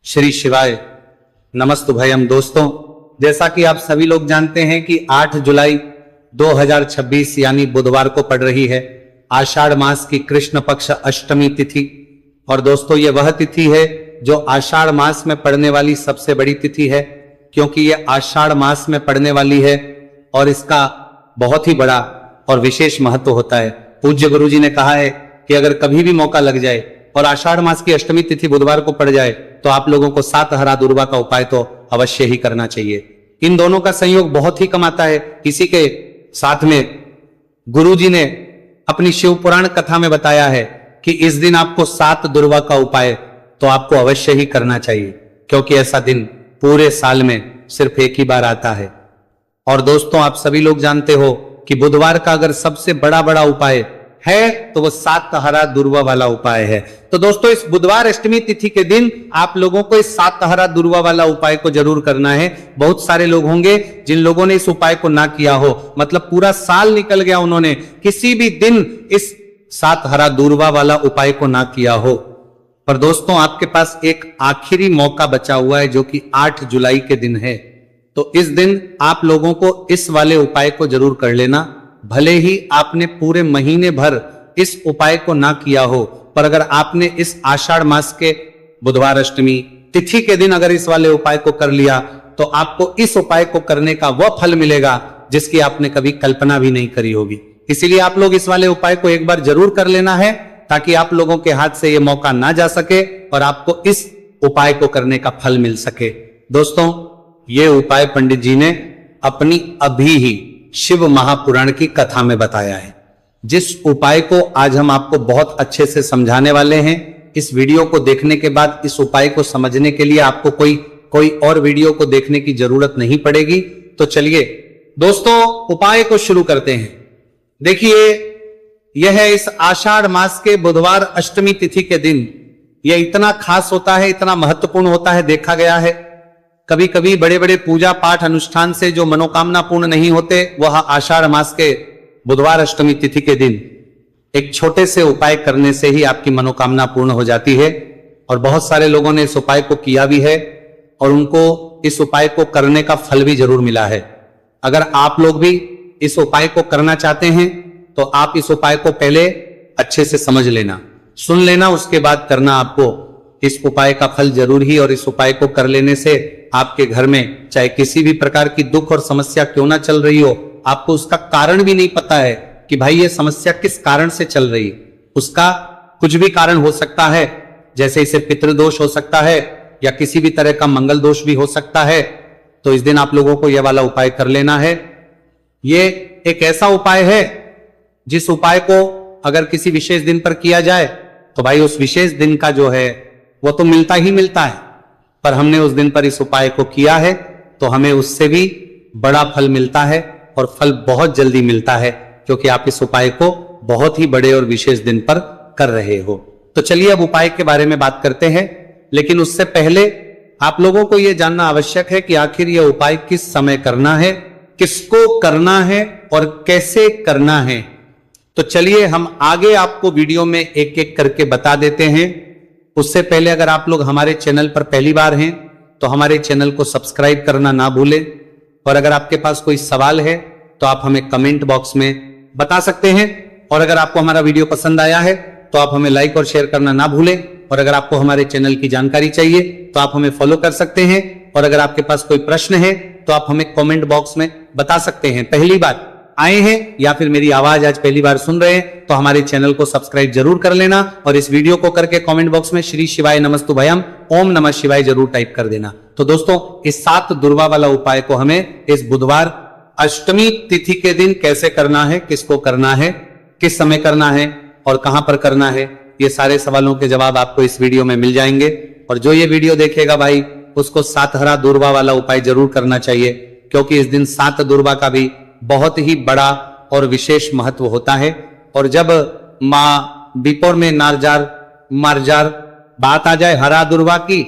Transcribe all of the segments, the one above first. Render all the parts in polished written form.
श्री शिवाय नमस्तुभयम। दोस्तों, जैसा कि आप सभी लोग जानते हैं कि 8 जुलाई 2026 यानी बुधवार को पड़ रही है आषाढ़ मास की कृष्ण पक्ष अष्टमी तिथि। और दोस्तों, ये वह तिथि है जो आषाढ़ मास में पड़ने वाली सबसे बड़ी तिथि है, क्योंकि ये आषाढ़ मास में पड़ने वाली है और इसका बहुत ही बड़ा और विशेष महत्व होता है। पूज्य गुरु जी ने कहा है कि अगर कभी भी मौका लग जाए और आषाढ़ मास की अष्टमी तिथि बुधवार को पड़ जाए तो आप लोगों को 7 हरा दुर्वा का उपाय तो अवश्य ही करना चाहिए। इन दोनों का संयोग बहुत ही कम आता है। इसी के साथ में गुरु जी ने अपनी शिव पुराण कथा में बताया है कि इस दिन आपको 7 दुर्वा का उपाय तो आपको अवश्य ही करना चाहिए, क्योंकि ऐसा दिन पूरे साल में सिर्फ एक ही बार आता है। और दोस्तों, आप सभी लोग जानते हो कि बुधवार का अगर सबसे बड़ा उपाय है तो वो 7 हरा दुर्वा वाला उपाय है। तो दोस्तों, इस बुधवार अष्टमी तिथि के दिन आप लोगों को इस 7 हरा दुर्वा वाला उपाय को जरूर करना है। बहुत सारे लोग होंगे जिन लोगों ने इस उपाय को ना किया हो, मतलब पूरा साल निकल गया, उन्होंने किसी भी दिन इस 7 हरा दुर्वा वाला उपाय को ना किया हो। पर दोस्तों, आपके पास एक आखिरी मौका बचा हुआ है जो कि 8 जुलाई के दिन है। तो इस दिन आप लोगों को इस वाले उपाय को जरूर कर लेना। भले ही आपने पूरे महीने भर इस उपाय को ना किया हो, पर अगर आपने इस आषाढ़ मास के बुधवार अष्टमी तिथि के दिन अगर इस वाले उपाय को कर लिया तो आपको इस उपाय को करने का वह फल मिलेगा जिसकी आपने कभी कल्पना भी नहीं करी होगी। इसीलिए आप लोग इस वाले उपाय को एक बार जरूर कर लेना है, ताकि आप लोगों के हाथ से यह मौका ना जा सके और आपको इस उपाय को करने का फल मिल सके। दोस्तों, ये उपाय पंडित जी ने अपनी अभी ही शिव महापुराण की कथा में बताया है, जिस उपाय को आज हम आपको बहुत अच्छे से समझाने वाले हैं। इस वीडियो को देखने के बाद इस उपाय को समझने के लिए आपको कोई और वीडियो को देखने की जरूरत नहीं पड़ेगी। तो चलिए दोस्तों, उपाय को शुरू करते हैं। देखिए, यह है इस आषाढ़ मास के बुधवार अष्टमी तिथि के दिन। यह इतना खास होता है, इतना महत्वपूर्ण होता है, देखा गया है कभी कभी बड़े बड़े पूजा पाठ अनुष्ठान से जो मनोकामना पूर्ण नहीं होते, वह आषाढ़ मास के बुधवार अष्टमी तिथि के दिन एक छोटे से उपाय करने से ही आपकी मनोकामना पूर्ण हो जाती है। और बहुत सारे लोगों ने इस उपाय को किया भी है और उनको इस उपाय को करने का फल भी जरूर मिला है। अगर आप लोग भी इस उपाय को करना चाहते हैं तो आप इस उपाय को पहले अच्छे से समझ लेना, सुन लेना, उसके बाद करना। आपको इस उपाय का फल जरूर ही, और इस उपाय को कर लेने से आपके घर में चाहे किसी भी प्रकार की दुख और समस्या क्यों ना चल रही हो, आपको उसका कारण भी नहीं पता है कि भाई ये समस्या किस कारण से चल रही है। उसका कुछ भी कारण हो सकता है, जैसे इसे पितृदोष हो सकता है या किसी भी तरह का मंगल दोष भी हो सकता है। तो इस दिन आप लोगों को यह वाला उपाय कर लेना है। ये एक ऐसा उपाय है जिस उपाय को अगर किसी विशेष दिन पर किया जाए तो भाई उस विशेष दिन का जो है वो तो मिलता ही मिलता है, पर हमने उस दिन पर इस उपाय को किया है तो हमें उससे भी बड़ा फल मिलता है, और फल बहुत जल्दी मिलता है, क्योंकि आप इस उपाय को बहुत ही बड़े और विशेष दिन पर कर रहे हो। तो चलिए अब उपाय के बारे में बात करते हैं, लेकिन उससे पहले आप लोगों को यह जानना आवश्यक है कि आखिर यह उपाय किस समय करना है, किसको करना है और कैसे करना है। तो चलिए हम आगे आपको वीडियो में एक एक करके बता देते हैं। उससे पहले अगर आप लोग हमारे चैनल पर पहली बार हैं तो हमारे चैनल को सब्सक्राइब करना ना भूलें, और अगर आपके पास कोई सवाल है तो आप हमें कमेंट बॉक्स में बता सकते हैं। और अगर आपको हमारा वीडियो पसंद आया है तो आप हमें लाइक और शेयर करना ना भूलें। और अगर आपको हमारे चैनल की जानकारी चाहिए तो आप हमें फॉलो कर सकते हैं। और अगर आपके पास कोई प्रश्न है तो आप हमें कमेंट बॉक्स में बता सकते हैं। पहली बार आए हैं या फिर मेरी आवाज आज पहली बार सुन रहे हैं तो हमारे चैनल को सब्सक्राइब जरूर कर लेना, और इस वीडियो को करके कमेंट बॉक्स में श्री शिवाय नमस्तुभयम ओम नमः शिवाय जरूर टाइप कर देना। तो दोस्तों, इस 7 दुर्वा वाला उपाय को हमें इस बुधवार अष्टमी तिथि के दिन कैसे करना है, किसको करना है, किस समय करना है और कहां पर करना है, ये सारे सवालों के जवाब आपको इस वीडियो में मिल जाएंगे। और जो ये वीडियो देखेगा भाई, उसको 7 हरा दुर्वा वाला उपाय जरूर करना चाहिए, क्योंकि इस दिन 7 दुर्वा का भी बहुत ही बड़ा और विशेष महत्व होता है। और जब माँ बिपोर में मारजार बात आ जाए हरा दुर्वा की,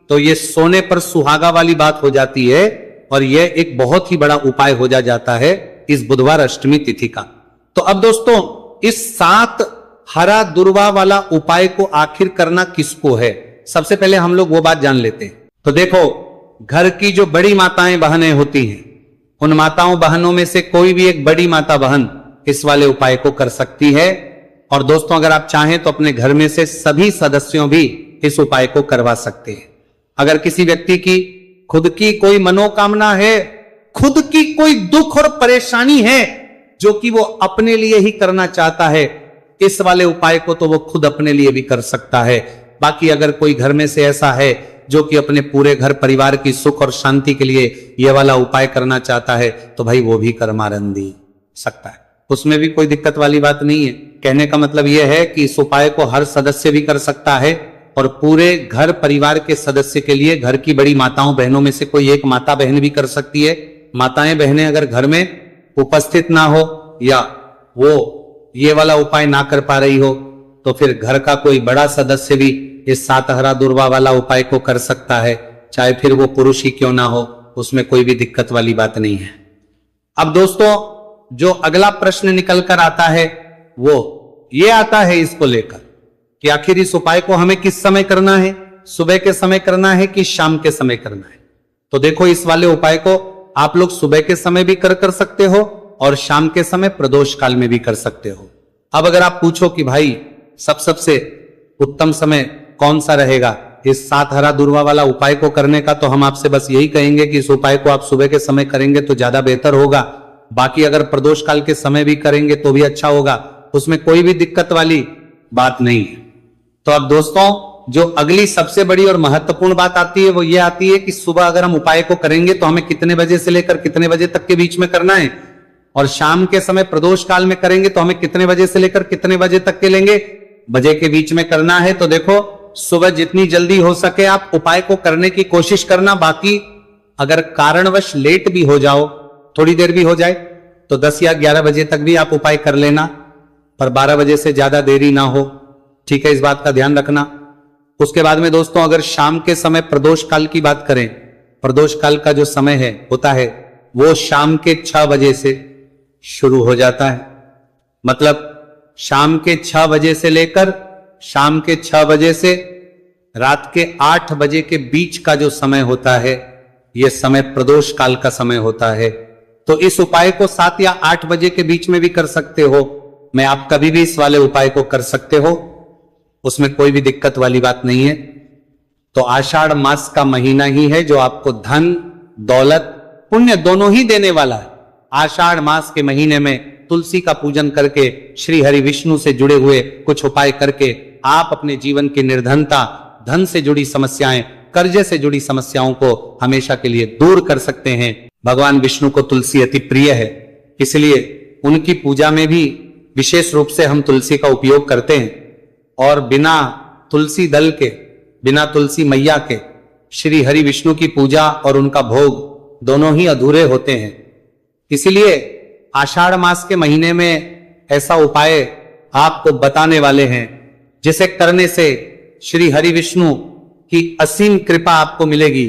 तो ये सोने पर सुहागा वाली बात हो जाती है, और ये एक बहुत ही बड़ा उपाय हो जाता है इस बुधवार अष्टमी तिथि का। तो अब दोस्तों, इस 7 हरा दुर्वा वाला उपाय को आखिर करना किसको है, सबसे पहले हम लोग वो बात जान लेते हैं। तो देखो, घर की जो बड़ी माताएं बहनें होती हैं, उन माताओं बहनों में से कोई भी एक बड़ी माता बहन इस वाले उपाय को कर सकती है। और दोस्तों, अगर आप चाहें तो अपने घर में से सभी सदस्यों भी इस उपाय को करवा सकते हैं। अगर किसी व्यक्ति की खुद की कोई मनोकामना है, खुद की कोई दुख और परेशानी है जो कि वो अपने लिए ही करना चाहता है, इस वाले उपाय को तो वो खुद अपने लिए भी कर सकता है। बाकी अगर कोई घर में से ऐसा है जो कि अपने पूरे घर परिवार की सुख और शांति के लिए यह वाला उपाय करना चाहता है, तो भाई वो भी कर्मारंभ दे सकता है, उसमें भी कोई दिक्कत वाली बात नहीं है। कहने का मतलब यह है कि इस उपाय को हर सदस्य भी कर सकता है और पूरे घर परिवार के सदस्य के लिए घर की बड़ी माताओं बहनों में से कोई एक माता बहन भी कर सकती है। माताएं बहनें अगर घर में उपस्थित ना हो या वो ये वाला उपाय ना कर पा रही हो, तो फिर घर का कोई बड़ा सदस्य भी इस सातहरा दुर्वा वाला उपाय को कर सकता है, चाहे फिर वो पुरुष ही क्यों ना हो, उसमें कोई भी दिक्कत वाली बात नहीं है। अब दोस्तों, जो अगला प्रश्न निकल कर आता है वो ये आता है इसको लेकर कि आखिर इस उपाय को हमें किस समय करना है, सुबह के समय करना है कि शाम के समय करना है। तो देखो, इस वाले उपाय को आप लोग सुबह के समय भी कर सकते हो और शाम के समय प्रदोष काल में भी कर सकते हो। अब अगर आप पूछो कि भाई सबसे उत्तम समय कौन सा रहेगा इस सातहरा दुर्वा वाला उपाय को करने का, तो हम आपसे बस यही कहेंगे कि इस उपाय को आप सुबह के समय करेंगे तो ज्यादा बेहतर होगा। बाकी अगर प्रदोष काल के समय भी करेंगे तो भी अच्छा होगा, उसमें कोई भी दिक्कत वाली बात नहीं है। तो अब दोस्तों, जो अगली सबसे बड़ी और महत्वपूर्ण बात आती है वो ये आती है कि सुबह अगर हम उपाय को करेंगे तो हमें कितने बजे से लेकर कितने बजे तक के बीच में करना है, और शाम के समय प्रदोष काल में करेंगे तो हमें कितने बजे से लेकर कितने बजे तक के लेंगे बजे के बीच में करना है। तो देखो, सुबह जितनी जल्दी हो सके आप उपाय को करने की कोशिश करना। बाकी अगर कारणवश लेट भी हो जाओ, थोड़ी देर भी हो जाए, तो 10 या 11 बजे तक भी आप उपाय कर लेना, पर 12 बजे से ज्यादा देरी ना हो, ठीक है, इस बात का ध्यान रखना। उसके बाद में दोस्तों, अगर शाम के समय प्रदोष काल की बात करें, प्रदोष काल का जो समय है होता है वो शाम के 6 बजे से शुरू हो जाता है। मतलब शाम के 6 बजे से लेकर शाम के 6 बजे से रात के 8 बजे के बीच का जो समय होता है, यह समय प्रदोष काल का समय होता है। तो इस उपाय को 7 या 8 बजे के बीच में भी कर सकते हो। मैं आप कभी भी इस वाले उपाय को कर सकते हो, उसमें कोई भी दिक्कत वाली बात नहीं है। तो आषाढ़ मास का महीना ही है जो आपको धन, दौलत, पुण्य दोनों ही देने वाला है। आषाढ़ मास के महीने में तुलसी का पूजन करके, श्री हरि विष्णु से जुड़े हुए कुछ उपाय करके आप अपने जीवन की निर्धनता, धन से जुड़ी समस्याएं, कर्जे से जुड़ी समस्याओं को हमेशा के लिए दूर कर सकते हैं। भगवान विष्णु को तुलसी अति प्रिय है, इसलिए उनकी पूजा में भी विशेष रूप से हम तुलसी का उपयोग करते हैं। और बिना तुलसी दल के, बिना तुलसी मैया के श्री हरि विष्णु की पूजा और उनका भोग दोनों ही अधूरे होते हैं। इसीलिए आषाढ़ मास के महीने में ऐसा उपाय आपको बताने वाले हैं जिसे करने से श्री हरि विष्णु की असीम कृपा आपको मिलेगी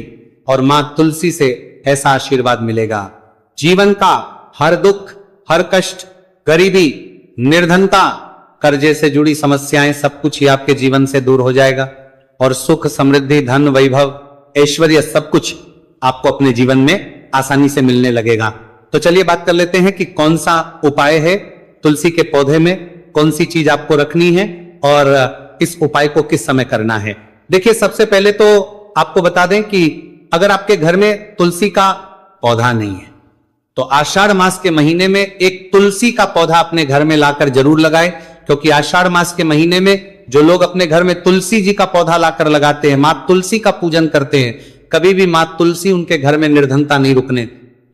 और मां तुलसी से ऐसा आशीर्वाद मिलेगा। जीवन का हर दुख, हर कष्ट, गरीबी, निर्धनता, कर्जे से जुड़ी समस्याएं, सब कुछ ही आपके जीवन से दूर हो जाएगा और सुख, समृद्धि, धन, वैभव, ऐश्वर्य सब कुछ आपको अपने जीवन में आसानी से मिलने लगेगा। तो चलिए बात कर लेते हैं कि कौन सा उपाय है, तुलसी के पौधे में कौन सी चीज आपको रखनी है और इस उपाय को किस समय करना है। देखिए, सबसे पहले तो आपको बता दें कि अगर आपके घर में तुलसी का पौधा नहीं है तो आषाढ़ मास के महीने में एक तुलसी का पौधा अपने घर में लाकर जरूर लगाएं, क्योंकि आषाढ़ मास के महीने में जो लोग अपने घर में तुलसी जी का पौधा लाकर लगाते हैं, मां तुलसी का पूजन करते हैं, कभी भी मां तुलसी उनके घर में निर्धनता नहीं रुकने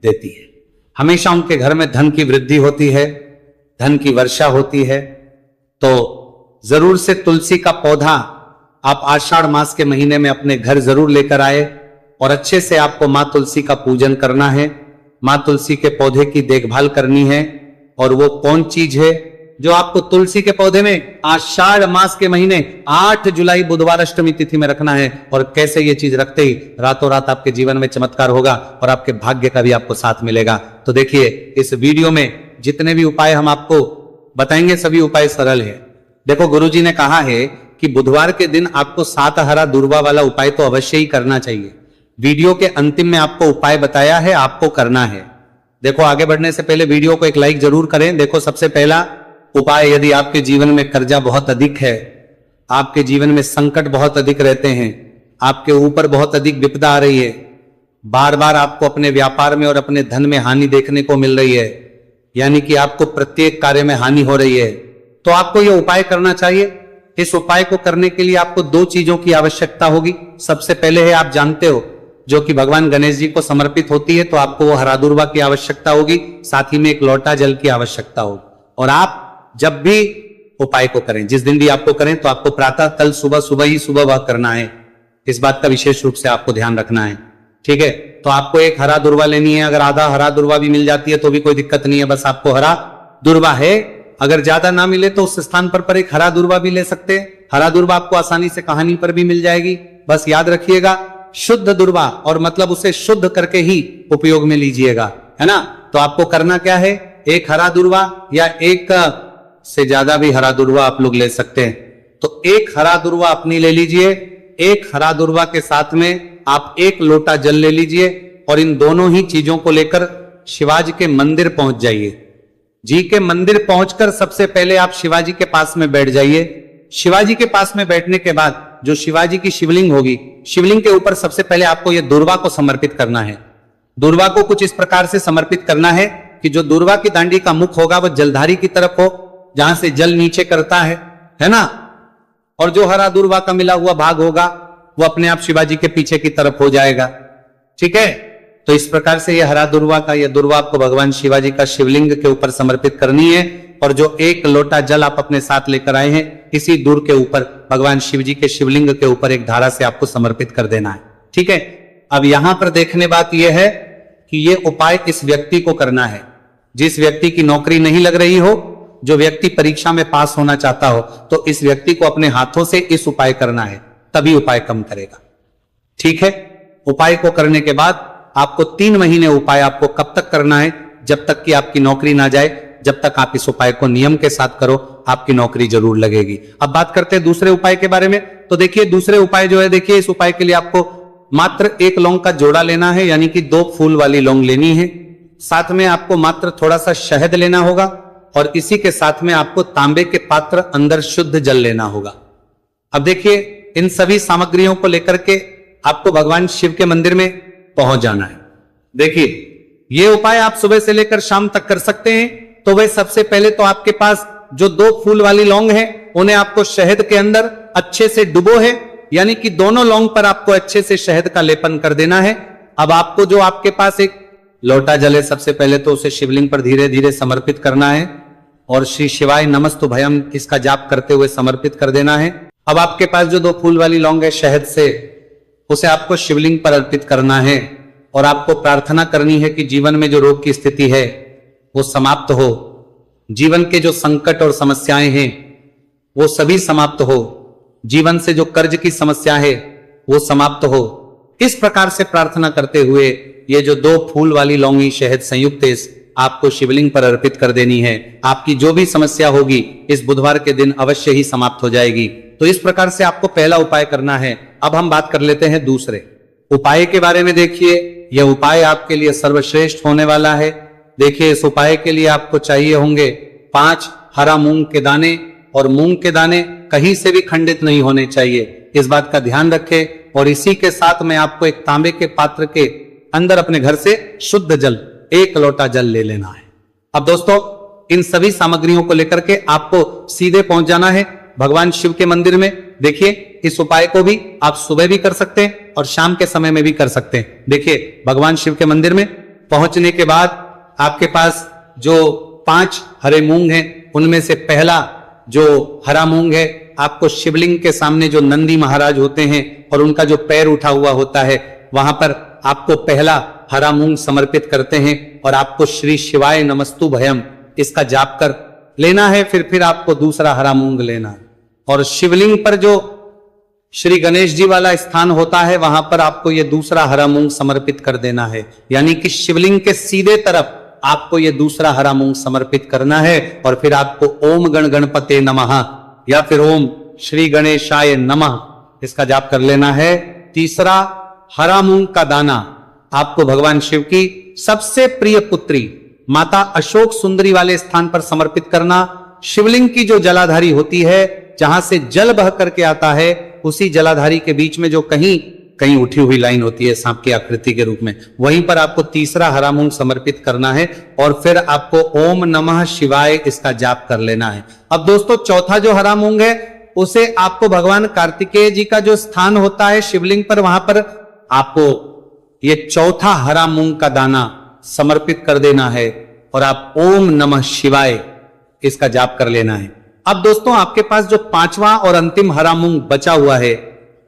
देती है। हमेशा उनके घर में धन की वृद्धि होती है, धन की वर्षा होती है। तो जरूर से तुलसी का पौधा आप आषाढ़ मास के महीने में अपने घर जरूर लेकर आए और अच्छे से आपको मां तुलसी का पूजन करना है, मां तुलसी के पौधे की देखभाल करनी है। और वो कौन चीज है जो आपको तुलसी के पौधे में आषाढ़ मास के महीने 8 जुलाई बुधवार अष्टमी तिथि में रखना है, और कैसे ये चीज रखते ही रातों रात आपके जीवन में चमत्कार होगा और आपके भाग्य का भी आपको साथ मिलेगा। तो देखिए, इस वीडियो में जितने भी उपाय हम आपको बताएंगे सभी उपाय सरल है। देखो, गुरुजी ने कहा है कि बुधवार के दिन आपको 7 हरा दूर्वा वाला उपाय तो अवश्य ही करना चाहिए। वीडियो के अंतिम में आपको उपाय बताया है, आपको करना है। देखो, आगे बढ़ने से पहले वीडियो को एक लाइक जरूर करें। देखो, सबसे पहला उपाय, यदि आपके जीवन में कर्जा बहुत अधिक है, आपके जीवन में संकट बहुत अधिक रहते हैं, आपके ऊपर बहुत अधिक विपदा आ रही है, बार बार आपको अपने व्यापार में और अपने धन में हानि देखने को मिल रही है, यानी कि आपको प्रत्येक कार्य में हानि हो रही है, तो आपको यह उपाय करना चाहिए। इस उपाय को करने के लिए आपको 2 चीजों की आवश्यकता होगी। सबसे पहले है, आप जानते हो, जो कि भगवान गणेश जी को समर्पित होती है, तो आपको वो हरा दूर्वा की आवश्यकता होगी, साथ ही में एक लोटा जल की आवश्यकता होगी। और आप जब भी उपाय को करें, जिस दिन भी आपको करें, तो आपको प्रातः कल सुबह ही सुबह वह करना है। इस बात का विशेष रूप से आपको ध्यान रखना है, ठीक है। तो आपको एक हरा दूर्वा लेनी है। अगर आधा हरा दूर्वा भी मिल जाती है तो भी कोई दिक्कत नहीं है, बस आपको हरा दूर्वा है। अगर ज्यादा ना मिले तो उस स्थान पर एक हरा दूर्वा भी ले सकते हैं। हरा दूर्वा आपको आसानी से कहानी पर भी मिल जाएगी। बस याद रखिएगा, शुद्ध दूर्वा, और मतलब उसे शुद्ध करके ही उपयोग में लीजिएगा, है ना। तो आपको करना क्या है, एक हरा दूर्वा या एक से ज्यादा भी हरा दूर्वा आप लोग ले सकते हैं। तो एक हरा दूर्वा अपनी ले लीजिए। एक हरा दूर्वा के साथ में आप 1 लोटा जल ले लीजिए और इन दोनों ही चीजों को लेकर शिवाजी के मंदिर पहुंच जाइए। जी के मंदिर पहुंचकर सबसे पहले आप शिवाजी के पास में बैठ जाइए। शिवाजी के पास में बैठने के बाद जो शिवाजी की शिवलिंग होगी, शिवलिंग के ऊपर सबसे पहले आपको यह दूर्वा को समर्पित करना है। दूर्वा को कुछ इस प्रकार से समर्पित करना है कि जो दूर्वा की दांडी का मुख होगा वह जलधारी की तरफ हो, जहां से जल नीचे करता है ना। और जो हरा दूर्वा का मिला हुआ भाग होगा वो अपने आप शिवाजी के पीछे की तरफ हो जाएगा, ठीक है। तो इस प्रकार से यह हरा दूर्वा का यह दूर्वा आपको भगवान शिवाजी का शिवलिंग के ऊपर समर्पित करनी है। और जो 1 लोटा जल आप अपने साथ लेकर आए हैं, इसी दूर के ऊपर भगवान शिव जी के शिवलिंग के ऊपर एक धारा से आपको समर्पित कर देना है, ठीक है। अब यहां पर देखने बात यह है कि यह उपाय इस व्यक्ति को करना है जिस व्यक्ति की नौकरी नहीं लग रही हो, जो व्यक्ति परीक्षा में पास होना चाहता हो, तो इस व्यक्ति को अपने हाथों से इस उपाय करना है, तभी उपाय कम करेगा, ठीक है। उपाय को करने के बाद आपको 3 महीने उपाय आपको कब तक करना है, जब तक कि आपकी नौकरी ना जाए। जब तक आप इस उपाय को नियम के साथ करो, आपकी नौकरी जरूर लगेगी। अब बात करते हैं दूसरे उपाय के बारे में। तो देखिए, दूसरे उपाय जो है, देखिए, इस उपाय के लिए आपको मात्र 1 लौंग का जोड़ा लेना है, यानी कि 2 फूल वाली लौंग लेनी है। साथ में आपको मात्र थोड़ा सा शहद लेना होगा और इसी के साथ में आपको तांबे के पात्र अंदर शुद्ध जल लेना होगा। अब देखिए, इन सभी सामग्रियों को लेकर के आपको भगवान शिव के मंदिर में पहुंच जाना है। देखिए, ये उपाय आप सुबह से लेकर शाम तक कर सकते हैं। तो वह सबसे पहले तो आपके पास जो 2 फूल वाली लौंग है, उन्हें आपको शहद के अंदर अच्छे से डुबो है, यानी कि दोनों लौंग पर आपको अच्छे से शहद का लेपन कर देना है। अब आपको जो आपके पास एक लोटा जले, सबसे पहले तो उसे शिवलिंग पर धीरे धीरे समर्पित करना है और श्री शिवाय नमस्तुभयम इसका जाप करते हुए समर्पित कर देना है। अब आपके पास जो 2 फूल वाली लौंग है शहद से, उसे आपको शिवलिंग पर अर्पित करना है और आपको प्रार्थना करनी है कि जीवन में जो रोग की स्थिति है वो समाप्त हो, जीवन के जो संकट और समस्याएं हैं वो सभी समाप्त हो, जीवन से जो कर्ज की समस्या है वो समाप्त हो। इस प्रकार से प्रार्थना करते हुए ये जो 2 फूल वाली लौंगी शहद संयुक्त है, आपको शिवलिंग पर अर्पित कर देनी है। आपकी जो भी समस्या होगी इस बुधवार के दिन अवश्य ही समाप्त हो जाएगी। तो इस प्रकार से आपको पहला उपाय करना है। अब हम बात कर लेते हैं दूसरे उपाय के बारे में। देखिए, यह उपाय आपके लिए सर्वश्रेष्ठ होने वाला है। देखिए, इस उपाय के लिए आपको चाहिए होंगे 5 हरा मूंग के दाने, और मूंग के दाने कहीं से भी खंडित नहीं होने चाहिए, इस बात का ध्यान रखें। और इसी के साथ में आपको एक तांबे के पात्र के अंदर अपने घर से शुद्ध जल 1 लोटा जल ले लेना है। अब दोस्तों, इन सभी सामग्रियों को लेकर के आपको सीधे पहुंच जाना है भगवान शिव के मंदिर में। देखिए, इस उपाय को भी आप सुबह भी कर सकते हैं और शाम के समय में भी कर सकते हैं। देखिए, भगवान शिव के मंदिर में पहुंचने के बाद आपके पास जो 5 हरे मूंग हैं, उनमें से पहला जो हरा मूंग है, आपको शिवलिंग के सामने जो नंदी महाराज होते हैं और उनका जो पैर उठा हुआ होता है, वहां पर आपको पहला हरा मूंग समर्पित करते हैं और आपको श्री शिवाय नमस्तुभयम इसका जाप कर लेना है। फिर आपको दूसरा हरा मूंग लेना और शिवलिंग पर जो श्री गणेश जी वाला स्थान होता है, वहां पर आपको ये दूसरा हरा मूंग समर्पित कर देना है। यानी कि शिवलिंग के सीधे तरफ आपको ये दूसरा हरा मूंग समर्पित करना है और फिर आपको ओम गण गणपते नमः या फिर ओम श्री गणेशाय नमः इसका जाप कर लेना है। तीसरा, हरा मूंग का दाना आपको भगवान शिव की सबसे प्रिय पुत्री माता अशोक सुंदरी वाले स्थान पर समर्पित करना। शिवलिंग की जो जलाधारी होती है, जहां से जल बह करके आता है, उसी जलाधारी के बीच में जो कहीं कहीं उठी हुई लाइन होती है सांप की आकृति के रूप में, वहीं पर आपको तीसरा हरा मूंग समर्पित करना है और फिर आपको ओम नमः शिवाय इसका जाप कर लेना है। अब दोस्तों, चौथा जो हरा मूंग है उसे आपको भगवान कार्तिकेय जी का जो स्थान होता है शिवलिंग पर, वहां पर आपको ये चौथा हरा मूंग का दाना समर्पित कर देना है और आप ओम नमः शिवाय इसका जाप कर लेना है। अब दोस्तों, आपके पास जो पांचवा और अंतिम हरा मूंग बचा हुआ है,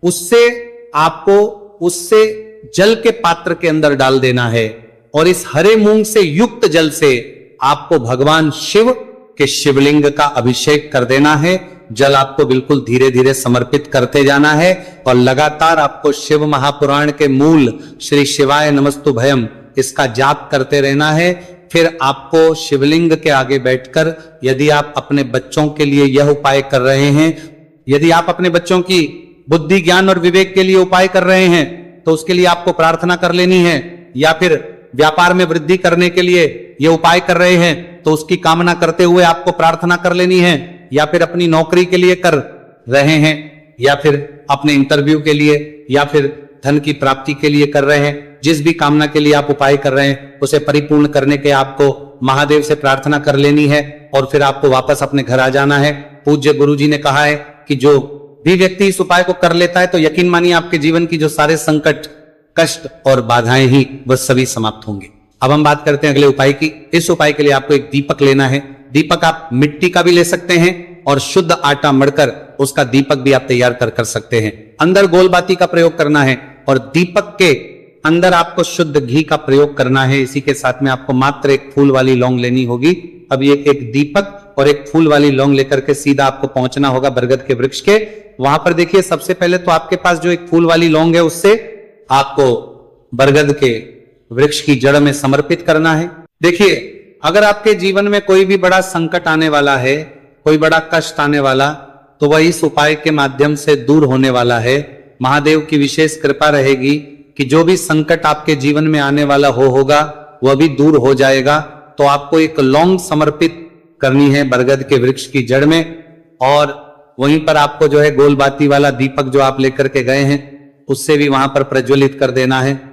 उससे जल के पात्र के अंदर डाल देना है और इस हरे मूंग से युक्त जल से आपको भगवान शिव के शिवलिंग का अभिषेक कर देना है। जल आपको बिल्कुल धीरे धीरे समर्पित करते जाना है और लगातार आपको शिव महापुराण के मूल श्री शिवाय नमस्तु भयम इसका जाप करते रहना है। फिर आपको शिवलिंग के आगे बैठकर, यदि आप अपने बच्चों के लिए यह उपाय कर रहे हैं, यदि आप अपने बच्चों की बुद्धि ज्ञान और विवेक के लिए उपाय कर रहे हैं, तो उसके लिए आपको प्रार्थना कर लेनी है। या फिर व्यापार में वृद्धि करने के लिए ये उपाय कर रहे हैं, तो उसकी कामना करते हुए आपको प्रार्थना कर लेनी है। या फिर अपनी नौकरी के लिए कर रहे हैं, या फिर अपने इंटरव्यू के लिए, या फिर धन की प्राप्ति के लिए कर रहे हैं, जिस भी कामना के लिए आप उपाय कर रहे हैं उसे परिपूर्ण करने के आपको महादेव से प्रार्थना कर लेनी है और फिर आपको वापस अपने घर आ जाना है। पूज्य गुरु जी ने कहा है कि जो भी व्यक्ति इस उपाय को कर लेता है, तो यकीन मानिए आपके जीवन की जो सारे संकट, कष्ट और बाधाएं ही वह सभी समाप्त होंगे। अब हम बात करते हैं अगले उपाय की। इस उपाय के लिए आपको एक दीपक लेना है। दीपक आप मिट्टी का भी ले सकते हैं और शुद्ध आटा मढ़कर उसका दीपक भी आप तैयार कर सकते हैं। अंदर गोलबाती का प्रयोग करना है और दीपक के अंदर आपको शुद्ध घी का प्रयोग करना है। इसी के साथ में आपको मात्र एक फूल वाली लौंग लेनी होगी। अब ये एक दीपक और एक फूल वाली लौंग लेकर के सीधा आपको पहुंचना होगा बरगद के वृक्ष के। वहां पर देखिए, सबसे पहले तो आपके पास जो एक फूल वाली लौंग है उससे आपको बरगद के वृक्ष की जड़ में समर्पित करना है। देखिए, अगर आपके जीवन में कोई भी बड़ा संकट आने वाला है, कोई बड़ा कष्ट आने वाला, तो वह इस उपाय के माध्यम से दूर होने वाला है। महादेव की विशेष कृपा रहेगी कि जो भी संकट आपके जीवन में आने वाला होगा वह भी दूर हो जाएगा। तो आपको एक लौंग समर्पित करनी है बरगद के वृक्ष की जड़ में और वहीं पर आपको जो है गोलबाती वाला दीपक जो आप लेकर के गए हैं उससे भी वहां पर प्रज्वलित कर देना है।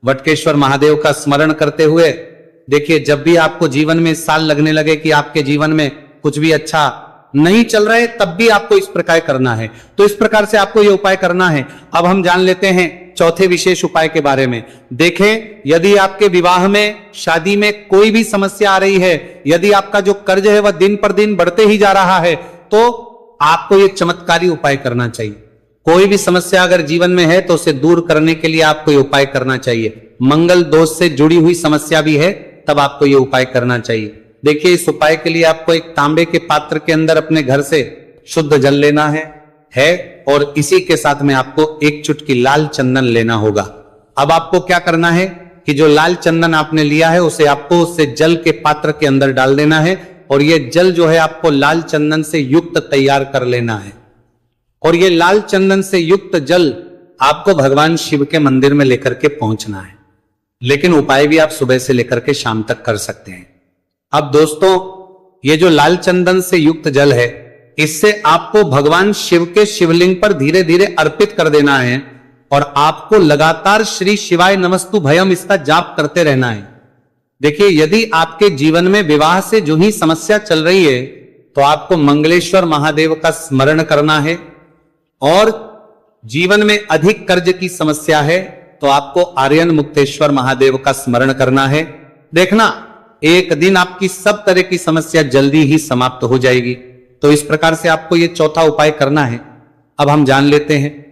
वटकेश्वर महादेव का स्मरण करते हुए देखिए, जब भी आपको जीवन में साल लगने लगे कि आपके जीवन में कुछ भी अच्छा नहीं चल रहा है, तब भी आपको इस प्रकार करना है। तो इस प्रकार से आपको यह उपाय करना है। अब हम जान लेते हैं चौथे विशेष उपाय के बारे में। देखें, यदि आपके विवाह में, शादी में कोई भी समस्या आ रही है, यदि आपका जो कर्ज है वह दिन पर दिन बढ़ते ही जा रहा है, तो आपको यह चमत्कारी उपाय करना चाहिए। कोई भी समस्या अगर जीवन में है तो उसे दूर करने के लिए आपको यह उपाय करना चाहिए। मंगल दोष से जुड़ी हुई समस्या भी है, तब आपको यह उपाय करना चाहिए। देखिए, इस उपाय के लिए आपको एक तांबे के पात्र के अंदर अपने घर से शुद्ध जल लेना है और इसी के साथ में आपको एक चुटकी लाल चंदन लेना होगा। अब आपको क्या करना है कि जो लाल चंदन आपने लिया है उसे आपको उससे जल के पात्र के अंदर डाल देना है और यह जल जो है आपको लाल चंदन से युक्त तैयार कर लेना है। और यह लाल चंदन से युक्त जल आपको भगवान शिव के मंदिर में लेकर के पहुंचना है। लेकिन उपाय भी आप सुबह से लेकर के शाम तक कर सकते हैं। अब दोस्तों, ये जो लाल चंदन से युक्त जल है, इससे आपको भगवान शिव के शिवलिंग पर धीरे धीरे अर्पित कर देना है और आपको लगातार श्री शिवाय नमस्तु भयम इसका जाप करते रहना है। देखिए, यदि आपके जीवन में विवाह से जो ही समस्या चल रही है, तो आपको मंगलेश्वर महादेव का स्मरण करना है और जीवन में अधिक कर्ज की समस्या है तो आपको आर्यन मुक्तेश्वर महादेव का स्मरण करना है। देखना, एक दिन आपकी सब तरह की समस्या जल्दी ही समाप्त हो जाएगी। तो इस प्रकार से आपको ये चौथा उपाय करना है। अब हम जान लेते हैं